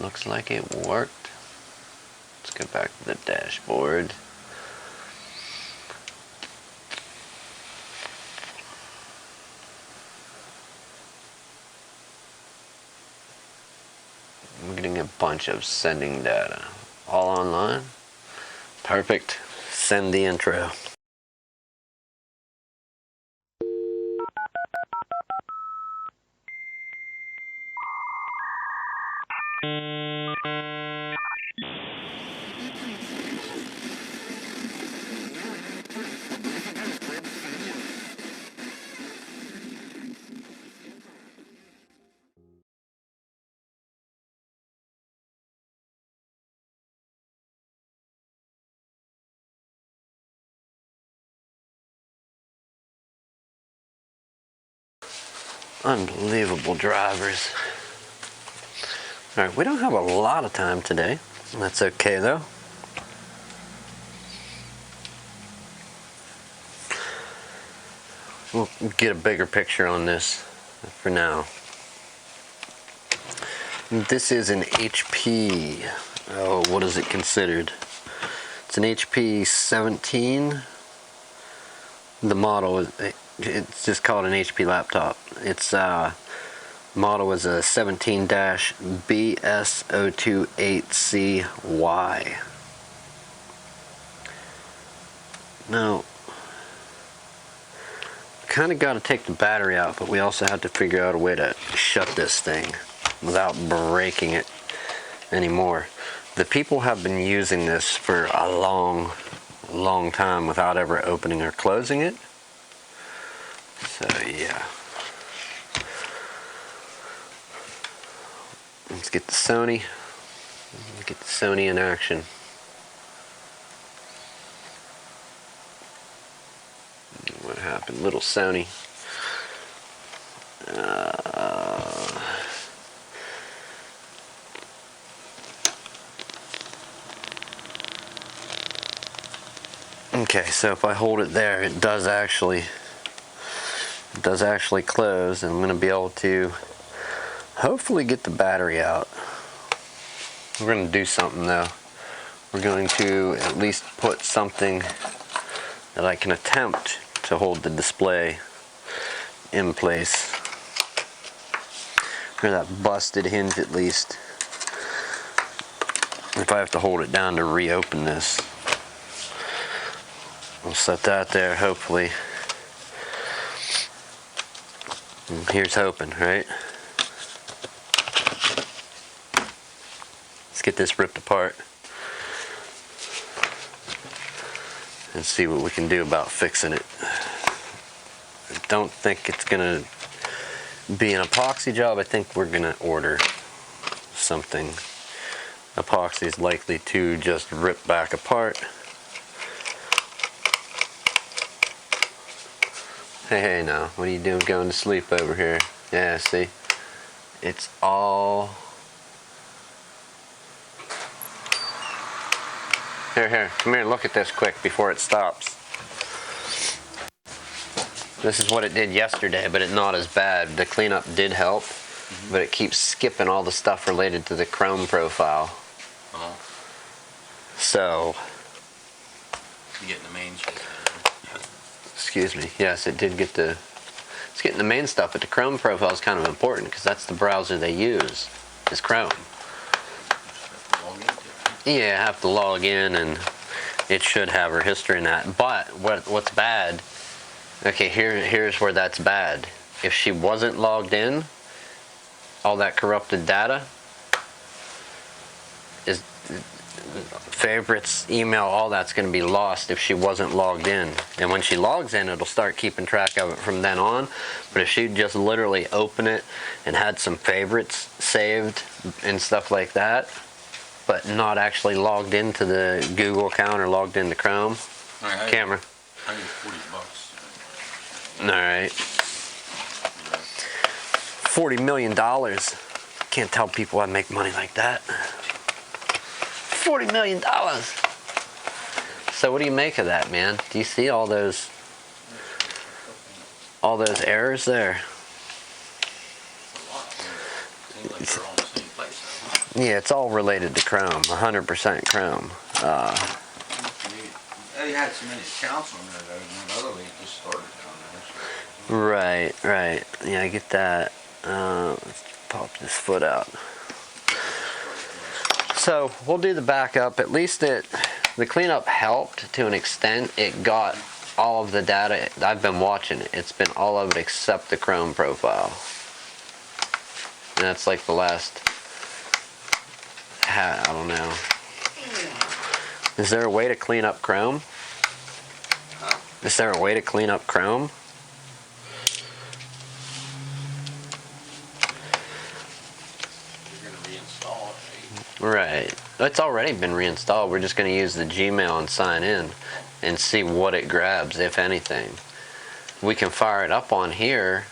looks like it worked. Let's go back to the dashboard. I'm getting a bunch of sending data. All online. Perfect. Send the intro. Unbelievable drivers. Alright, we don't have a lot of time today. That's okay though. We'll get a bigger picture on this for now. This is an HP. Oh, what is it considered? It's an HP 17. The model is, it's just called an HP laptop. Its model is a 17-BS028CY. Now, kind of got to take the battery out, but we also have to figure out a way to shut this thing without breaking it anymore. The people have been using this for a long time without ever opening or closing it. So yeah. Let's get the Sony. Get the Sony in action. What happened? Little Sony. Okay, so if I hold it there, it does actually close, and I'm going to be able to hopefully get the battery out. We're going to do something though. We're going to at least put something that I can attempt to hold the display in place. Or that busted hinge at least. If I have to hold it down to reopen this, we'll set that there, hopefully. And here's hoping, right? Let's get this ripped apart and see what we can do about fixing it. I don't think it's gonna be an epoxy job. I think we're gonna order something. Epoxy is likely to just rip back apart. Hey now, what are you doing going to sleep over here? Yeah, see? It's all... Here, come here, look at this quick before it stops. This is what it did yesterday, but it's not as bad. The cleanup did help, but it keeps skipping all the stuff related to the Chrome profile. So... You get the main shit. Excuse me. Yes, it did get the... It's getting the main stuff, but the Chrome profile is kind of important because that's the browser they use, is Chrome. Yeah, I have to log in, and it should have her history in that. But what's bad? Okay, here's where that's bad. If she wasn't logged in, all that corrupted data is favorites, email, all that's going to be lost if she wasn't logged in. And when she logs in, it'll start keeping track of it from then on. But if she just literally opened it and had some favorites saved and stuff like that, but not actually logged into the Google account or logged into Chrome. Right, Camera. I need $40. Alright. $40 million. Can't tell people I make money like that. $40 million. So what do you make of that, man? Do you see all those errors there? Seems like they're all in the same place. Yeah, it's all related to Chrome, 100% Chrome. They had so many accounts on there though, and that other league just started down there. Right. Yeah, I get that. Let's pop this foot out. So we'll do the backup. At least the cleanup helped to an extent. It got all of the data. I've been watching it. It's been all of it except the Chrome profile. And that's like the last, I don't know. Is there a way to clean up Chrome? Huh? Is there a way to clean up Chrome? You're gonna reinstall it, Right. It's already been reinstalled. We're just going to use the Gmail and sign in and see what it grabs, if anything. We can fire it up on here.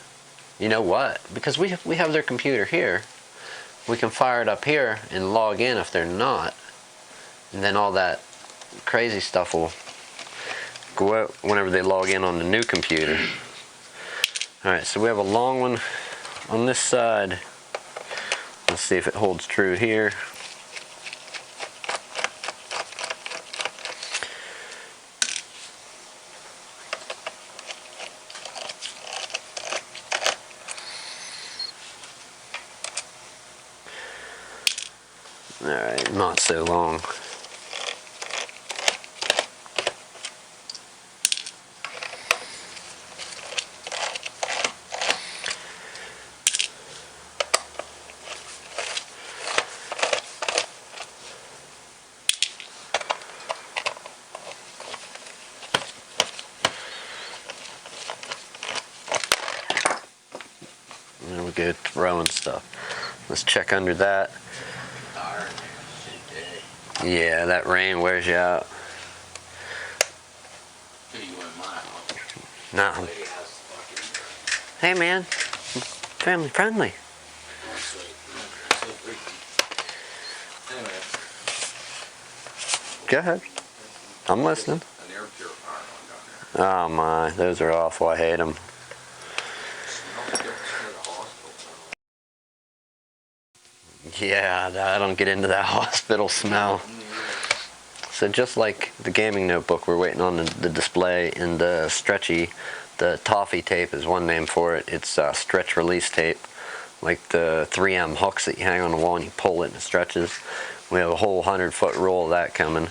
You know what? Because we have their computer here. We can fire it up here and log in if they're not. And then all that crazy stuff will go out whenever they log in on the new computer. Alright, so we have a long one on this side. Let's see if it holds true here. Alright, not so long. There we go, throwing stuff. Let's check under that. Yeah, that rain wears you out. Nah. Hey man, family friendly. Go ahead. I'm listening. Oh my, those are awful. I hate them. Yeah, I don't get into that hospital smell. So just like the gaming notebook, we're waiting on the display and the stretchy, the toffee tape is one name for it. It's stretch release tape, like the 3M hooks that you hang on the wall and you pull it and it stretches. We have a whole 100-foot roll of that coming.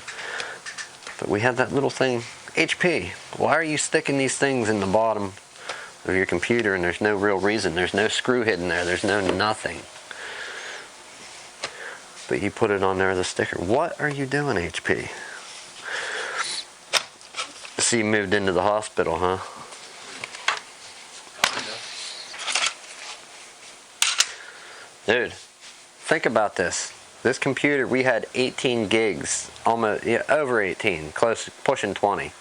But we have that little thing. HP, why are you sticking these things in the bottom of your computer and there's no real reason? There's no screw hidden there. There's no nothing. But you put it on there as a sticker. What are you doing, HP? So you moved into the hospital, huh? Dude, think about this. This computer, we had 18 gigs, almost, yeah, over 18, close, pushing 20,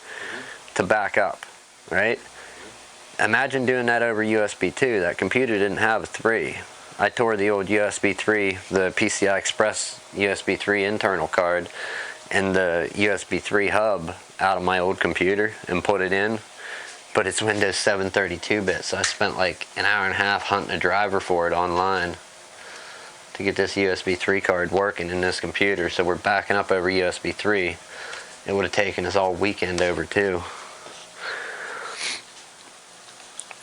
to back up, right? Imagine doing that over USB 2. That computer didn't have 3. I tore the old USB 3, the PCI Express USB 3 internal card, and the USB 3 hub out of my old computer and put it in. But it's Windows 7 32-bit, so I spent like an hour and a half hunting a driver for it online to get this USB 3 card working in this computer. So we're backing up over USB 3. It would have taken us all weekend over too.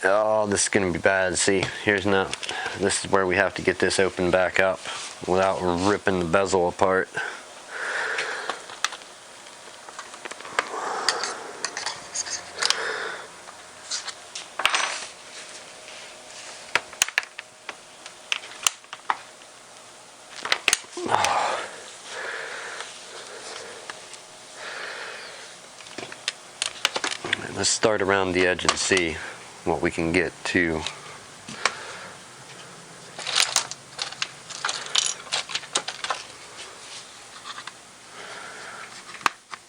Oh, this is going to be bad. See, this is where we have to get this open back up without ripping the bezel apart. Let's start around the edge and see what we can get to.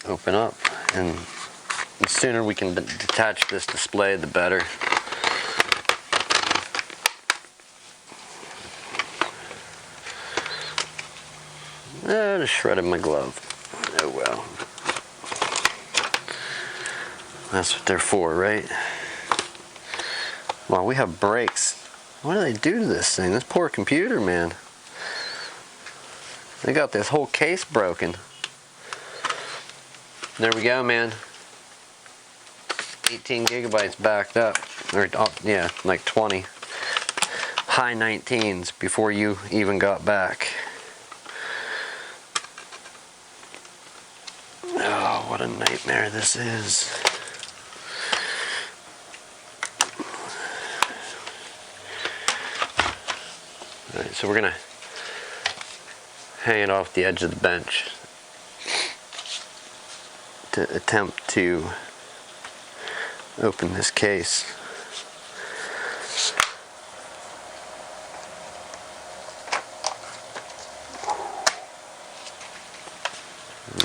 Open up, and the sooner we can detach this display, the better. I just shredded my glove. Oh well. That's what they're for, right? Well, we have brakes. What do they do to this thing? This poor computer, man. They got this whole case broken. There we go, man. 18 gigabytes backed up. Or, yeah, like 20. High 19s before you even got back. Oh, what a nightmare this is. Alright, so we're gonna hang it off the edge of the bench to attempt to open this case.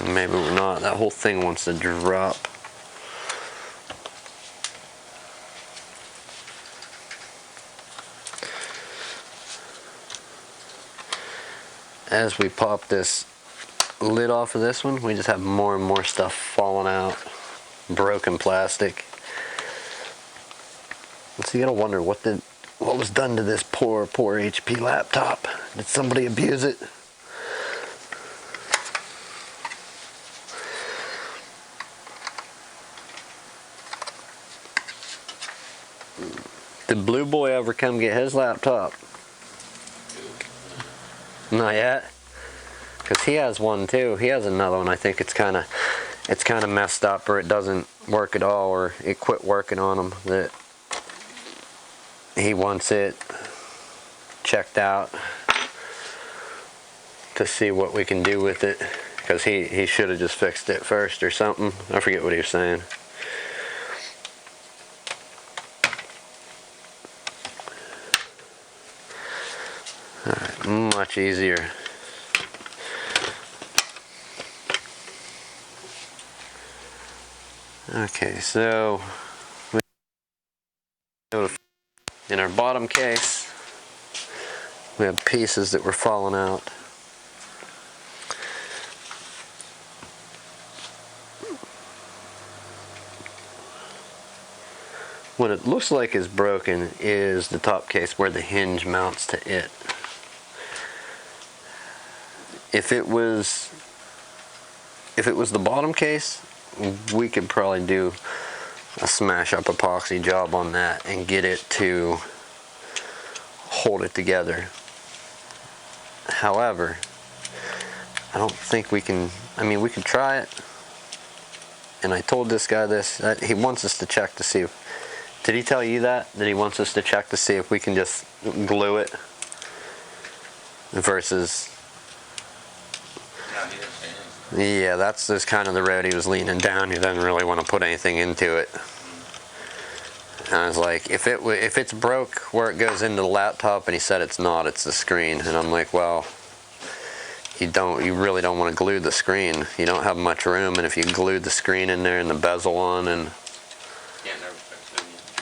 Maybe we're not. That whole thing wants to drop. As we pop this lid off of this one, we just have more and more stuff falling out. Broken plastic. So you gotta wonder what was done to this poor HP laptop. Did somebody abuse it? Did Blue Boy ever come get his laptop? Not yet? Because he has one too. He has another one. I think it's kind of messed up, or it doesn't work at all, or it quit working on him. That he wants it checked out to see what we can do with it, because he should have just fixed it first or something. I forget what he was saying. Alright, much easier. Okay, so in our bottom case, we have pieces that were falling out. What it looks like is broken is the top case where the hinge mounts to it. If it was the bottom case, we could probably do a smash up epoxy job on that and get it to hold it together. However, I don't think we can. I mean, we could try it. And I told this guy this, that he wants us to check to see if, did he tell you that he wants us to check to see if we can just glue it versus. Yeah, that's just kind of the road he was leaning down. He doesn't really want to put anything into it. And I was like, if it's broke where it goes into the laptop, and he said it's not, it's the screen. And I'm like, well, you really don't want to glue the screen. You don't have much room, and if you glued the screen in there and the bezel on, and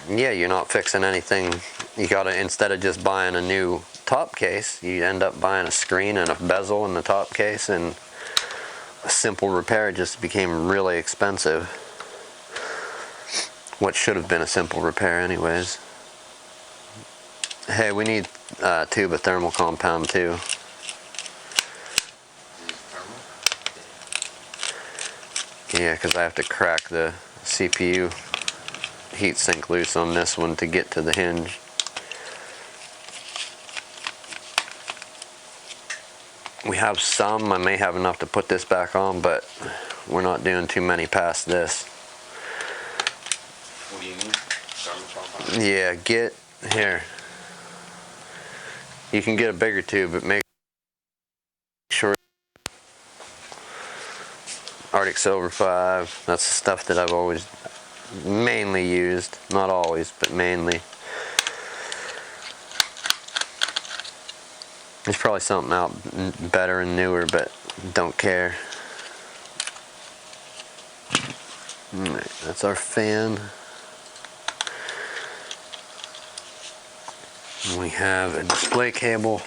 yeah, you're not fixing anything. You gotta, instead of just buying a new top case, you end up buying a screen and a bezel in the top case, and a simple repair just became really expensive. What should have been a simple repair anyways. Hey, we need a tube of thermal compound too. Yeah, because I have to crack the CPU heatsink loose on this one to get to the hinge. We have some. I may have enough to put this back on, but we're not doing too many past this. What do you need? Yeah, get here. You can get a bigger tube, but make sure. Arctic Silver 5. That's the stuff that I've always mainly used. Not always, but mainly. There's probably something out better and newer, but don't care. Alright, that's our fan. And we have a display cable.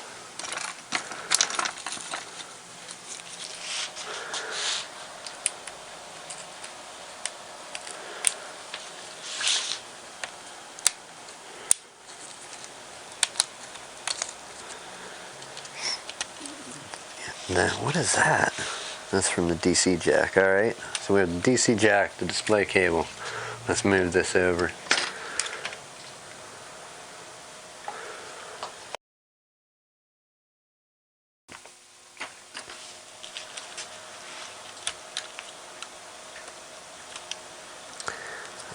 then what is that? That's from the DC jack. Alright, so we have the DC jack, the display cable. Let's move this over.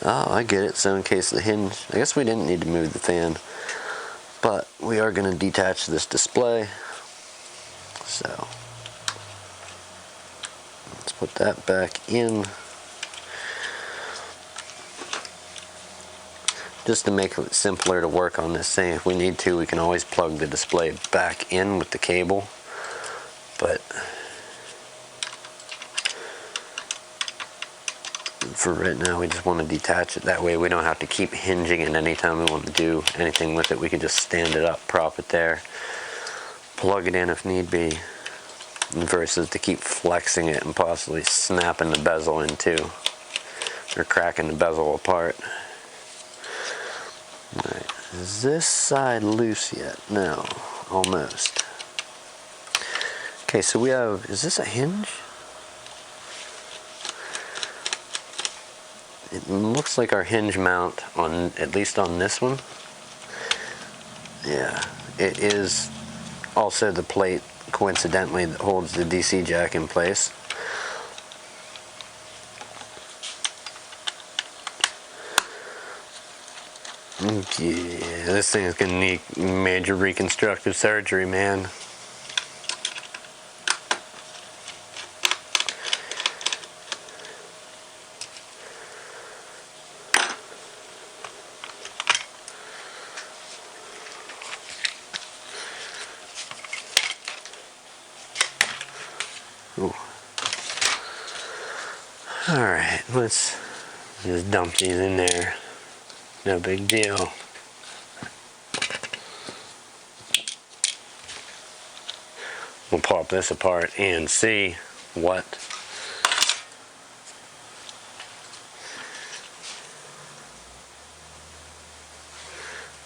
Oh, I get it. So in case of the hinge, I guess we didn't need to move the fan, but we are going to detach this display. So let's put that back in. Just to make it simpler to work on this thing. If we need to, we can always plug the display back in with the cable, but for right now we just want to detach it. That way we don't have to keep hinging it anytime we want to do anything with it. We can just stand it up, prop it there, plug it in if need be, versus to keep flexing it and possibly snapping the bezel in too, or cracking the bezel apart. Alright, is this side loose yet? No, almost. Okay, so we have, is this a hinge? It looks like our hinge mount on, at least on this one. Yeah, it is also the plate, coincidentally, that holds the DC jack in place. Yeah, this thing is gonna need major reconstructive surgery, man. Ooh. Alright, let's just dump these in there. No big deal. We'll pop this apart and see what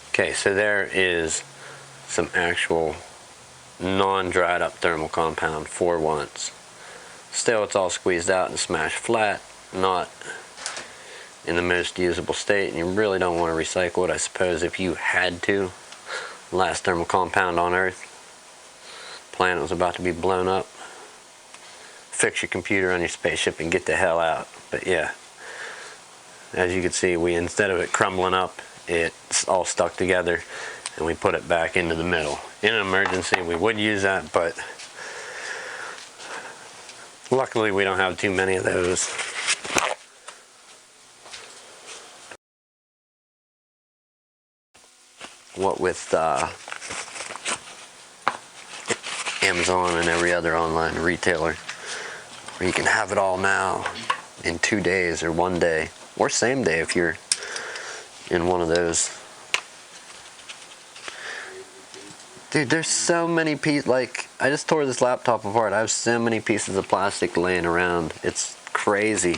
okay, so there is some actual non-dried up thermal compound for once. Still, it's all squeezed out and smashed flat, not in the most usable state, and you really don't want to recycle it. I suppose if you had to, last thermal compound on Earth, planet was about to be blown up, fix your computer on your spaceship and get the hell out. But yeah, as you can see, we, instead of it crumbling up, it's all stuck together, and we put it back into the middle. In an emergency, we would use that, but luckily we don't have too many of those. What with Amazon and every other online retailer, where you can have it all now in 2 days or 1 day, or same day if you're in one of those. Dude, there's so many pieces. Like, I just tore this laptop apart. I have so many pieces of plastic laying around. It's crazy.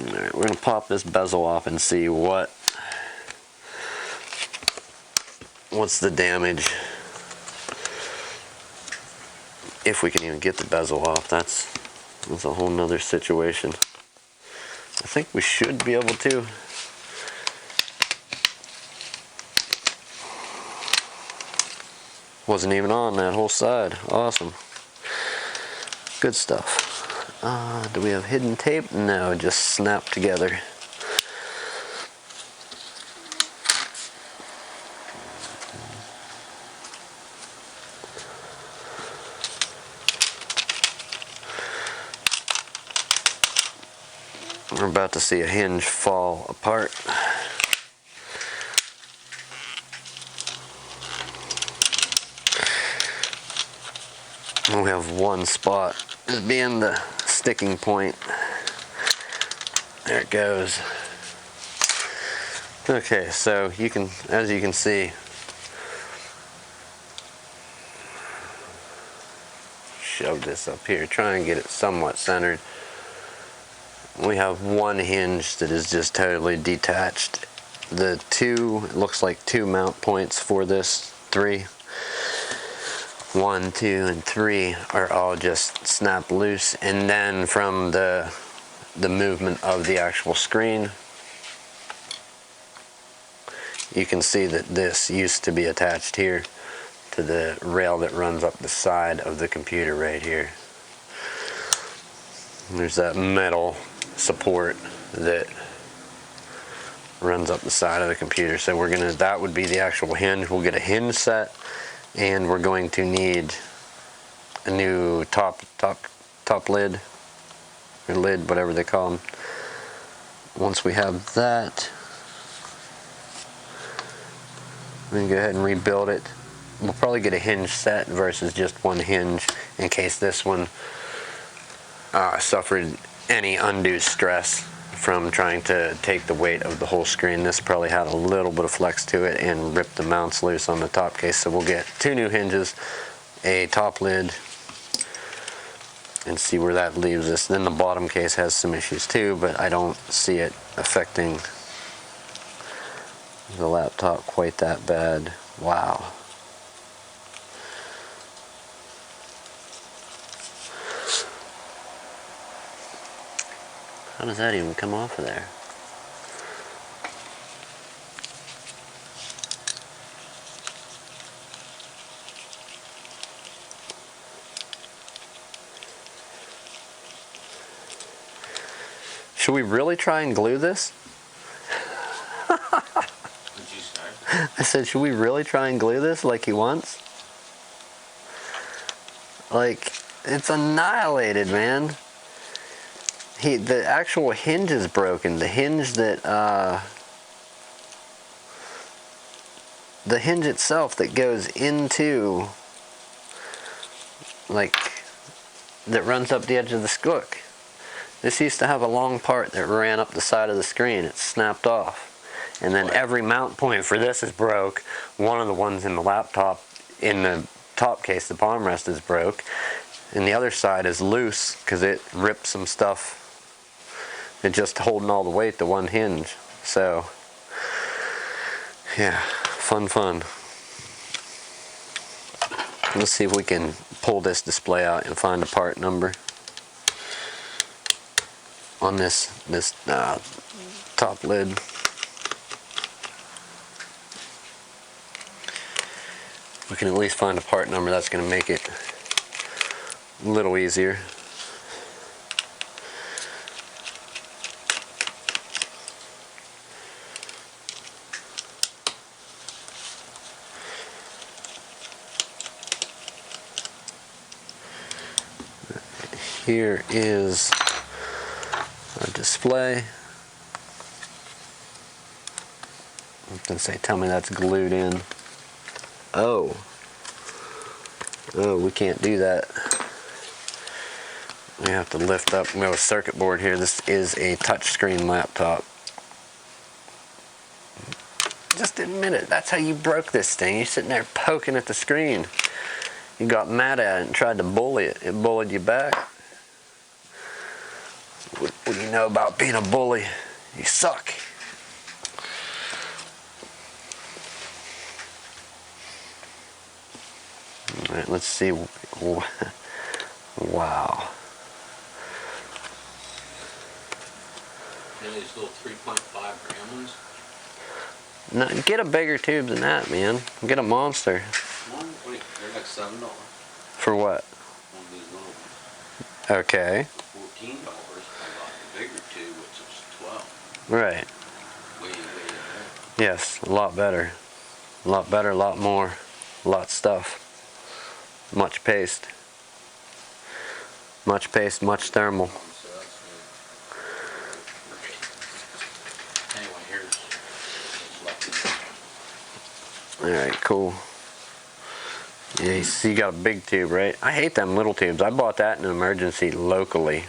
Alright, we're gonna pop this bezel off and see what's the damage. If we can even get the bezel off, that's a whole nother situation. I think we should be able to. Wasn't even on that whole side. Awesome. Good stuff. Do we have hidden tape? No, just snapped together. We're about to see a hinge fall apart. We have one spot as being the sticking point. There it goes. Okay, so you can, as you can see, shove this up here, try and get it somewhat centered. We have one hinge that is just totally detached. The two, it looks like 2 mount points for this, 3, 1, 2, and 3 are all just snap loose, and then from the movement of the actual screen, you can see that this used to be attached here to the rail that runs up the side of the computer right here. There's that metal support that runs up the side of the computer. So we're gonna, that would be the actual hinge. We'll get a hinge set, and we're going to need a new top lid, or lid, whatever they call them. Once we have that, we can go ahead and rebuild it. We'll probably get a hinge set versus just one hinge in case this one suffered any undue stress from trying to take the weight of the whole screen. This probably had a little bit of flex to it and ripped the mounts loose on the top case. So we'll get 2 new hinges, a top lid, and see where that leaves us. Then the bottom case has some issues too, but I don't see it affecting the laptop quite that bad. Wow. How does that even come off of there? Should we really try and glue this? What'd you say? I said, should we really try and glue this like he wants? Like, it's annihilated, man. The actual hinge is broken. The hinge that, the hinge itself that goes into, like, that runs up the edge of the scook. This used to have a long part that ran up the side of the screen. It's snapped off. And then every mount point for this is broke. One of the ones in the laptop, in the top case, the palm rest is broke. And the other side is loose because it ripped some stuff. It's just holding all the weight to one hinge. So, yeah, fun. Let's see if we can pull this display out and find a part number on this top lid. We can at least find a part number. That's going to make it a little easier. Here is our display. I'm going to say, tell me that's glued in. Oh, we can't do that. We have to lift up. We have a circuit board here. This is a touchscreen laptop. Just admit it. That's how you broke this thing. You're sitting there poking at the screen. You got mad at it and tried to bully it. It bullied you back. What do you know about being a bully? You suck. All right, let's see. Wow. Really, these little 3.5 gram ones? No, get a bigger tube than that, man. Get a monster. Wait, they're like $7. For what? One of these little ones. Okay. $14. I bought the bigger tube, which was 12. Right. Way better. Yes, a lot better. A lot better, a lot more. A lot of stuff. Much paste. Much paste, much thermal. So that's good. Anyway, here's what's left. Alright, cool. Yeah, you see you got a big tube, right? I hate them little tubes. I bought that in an emergency locally.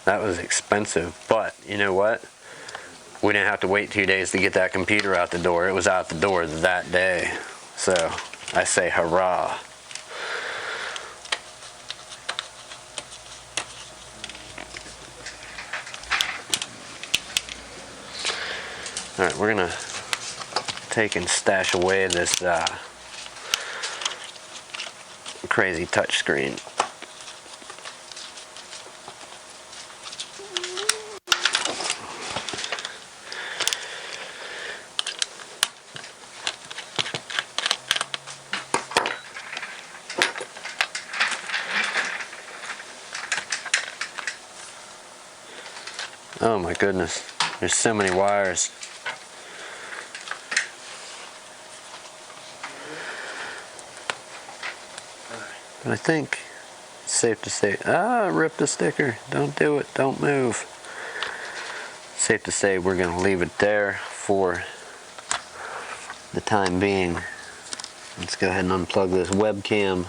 That was expensive, but you know what? We didn't have to wait 2 days to get that computer out the door. It was out the door that day. So, I say hurrah. Alright, we're gonna take and stash away this crazy touch screen. Oh my goodness, there's so many wires. But I think it's safe to say, rip the sticker, don't do it, don't move. Safe to say we're gonna leave it there for the time being. Let's go ahead and unplug this webcam.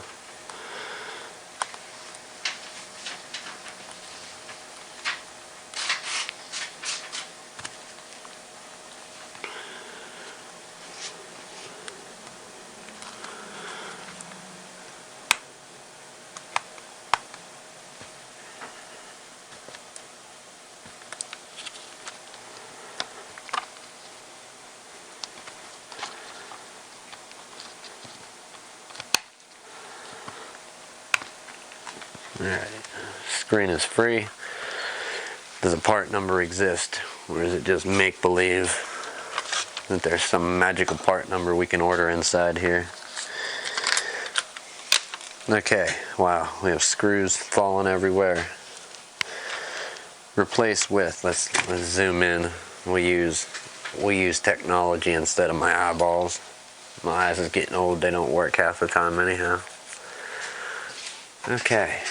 Alright, screen is free. Does a part number exist? Or is it just make-believe that there's some magical part number we can order inside here? Okay, wow, we have screws falling everywhere. Replace with, let's zoom in. We use technology instead of my eyeballs. My eyes is getting old, they don't work half the time anyhow. Okay.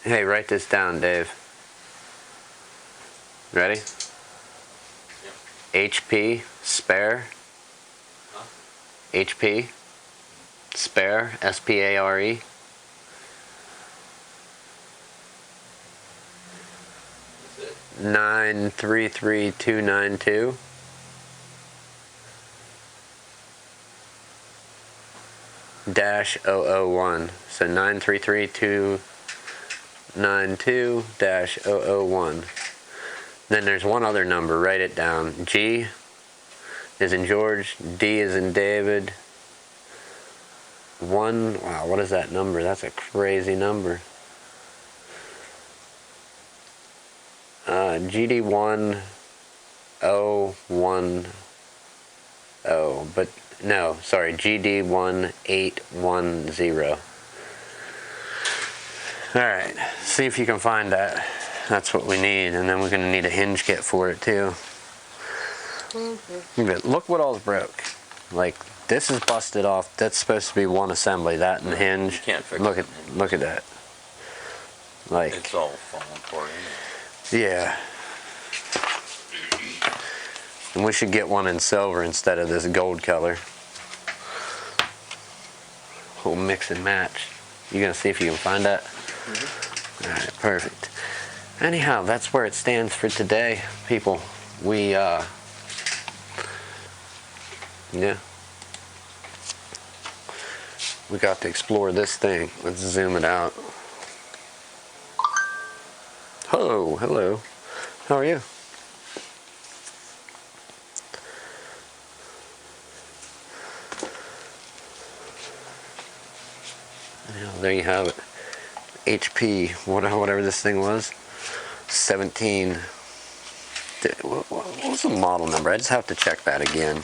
Hey, write this down, Dave. Ready? Yep. HP, spare. Huh? HP, spare, S-P-A-R-E. That's it. 933292. Dash 001. So 933292-001. Then there's one other number, write it down. G is in George, D is in David. 1, wow, what is that number? That's a crazy number. GD1010, but no, sorry, GD1810. Alright, see if you can find that. That's what we need, and then we're going to need a hinge kit for it too. But look what all's broke. Like, this is busted off. That's supposed to be one assembly, that and the hinge. You can't fix look it. Look at that. Like, it's all falling apart. Yeah. And we should get one in silver instead of this gold color. We'll mix and match. You gonna see if you can find that? Mm-hmm. Alright, perfect. Anyhow, that's where it stands for today, people. We, yeah. We got to explore this thing. Let's zoom it out. Oh, hello. How are you? Yeah, there you have it. HP, whatever this thing was. 17. What was the model number? I just have to check that again.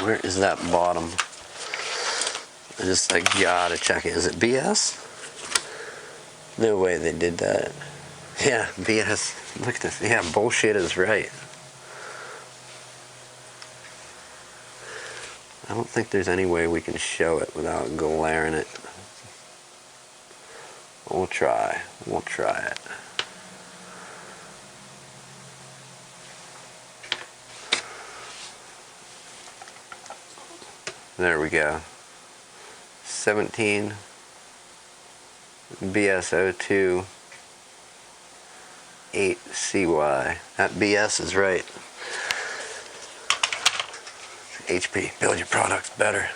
Where is that bottom? I gotta check it. Is it BS? No way they did that. Yeah, BS. Look at this. Yeah, bullshit is right. I don't think there's any way we can show it without glaring it. We'll try. We'll try it. There we go. 17 BS02 8CY. That BS is right. HP, build your products better.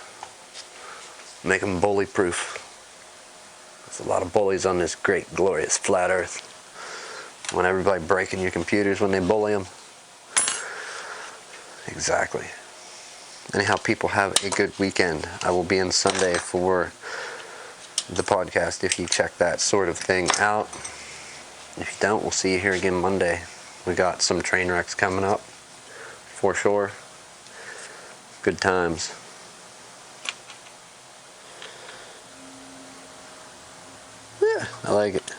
Make them bully proof. There's a lot of bullies on this great glorious flat earth. Want everybody breaking your computers when they bully them. Exactly. Anyhow, people, have a good weekend. I will be in Sunday for the podcast if you check that sort of thing out. If you don't, we'll see you here again Monday. We got some train wrecks coming up for sure. Good times. Yeah, I like it.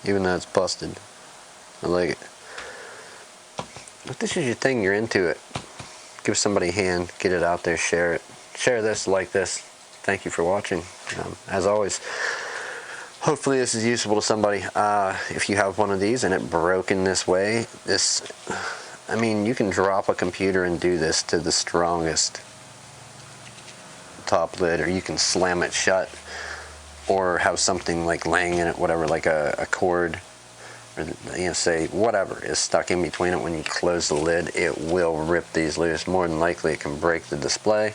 Even though it's busted. I like it. If this is your thing, you're into it. Give somebody a hand, get it out there, share it. Share this, like this. Thank you for watching. As always, hopefully this is useful to somebody. If you have one of these and it broke in this way, I mean, you can drop a computer and do this to the strongest top lid, or you can slam it shut, or have something like laying in it, whatever, like a cord, or say whatever is stuck in between it. When you close the lid, it will rip these loose. More than likely it can break the display.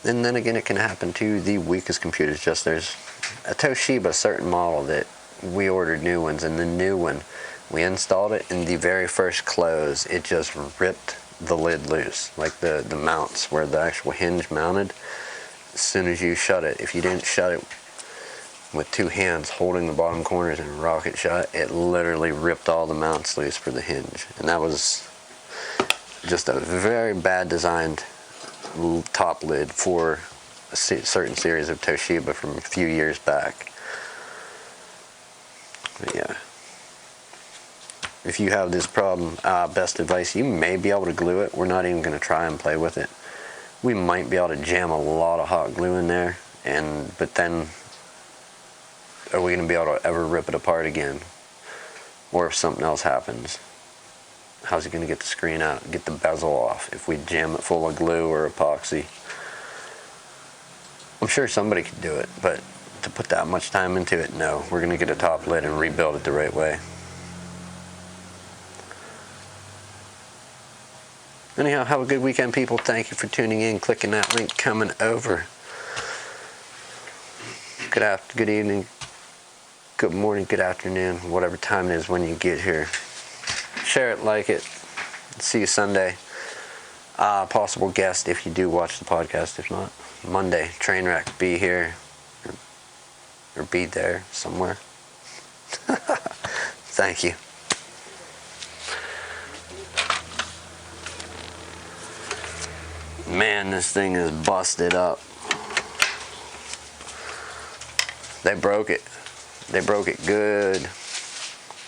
And then again, it can happen to the weakest computers. Just there's a Toshiba certain model that we ordered new ones, and the new one, we installed it, in the very first close it just ripped the lid loose, like the mounts where the actual hinge mounted. As soon as you shut it, if you didn't shut it with two hands holding the bottom corners and rock it shut, it literally ripped all the mounts loose for the hinge. And that was just a very bad designed top lid for a certain series of Toshiba from a few years back. But yeah, if you have this problem, best advice, you may be able to glue it. We're not even going to try and play with it. We might be able to jam a lot of hot glue in there, but then are we going to be able to ever rip it apart again? Or if something else happens, how's it going to get the screen out, get the bezel off if we jam it full of glue or epoxy? I'm sure somebody could do it, but to put that much time into it, no. We're going to get a top lid and rebuild it the right way. Anyhow, have a good weekend, people. Thank you for tuning in, clicking that link, coming over. Good evening, good morning, good afternoon, whatever time it is when you get here. Share it, like it. See you Sunday. Possible guest if you do watch the podcast. If not, Monday, train wreck. Be here or be there somewhere. Thank you. Man, this thing is busted up. They broke it. They broke it good.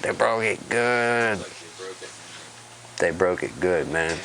They broke it good. They broke it good, man.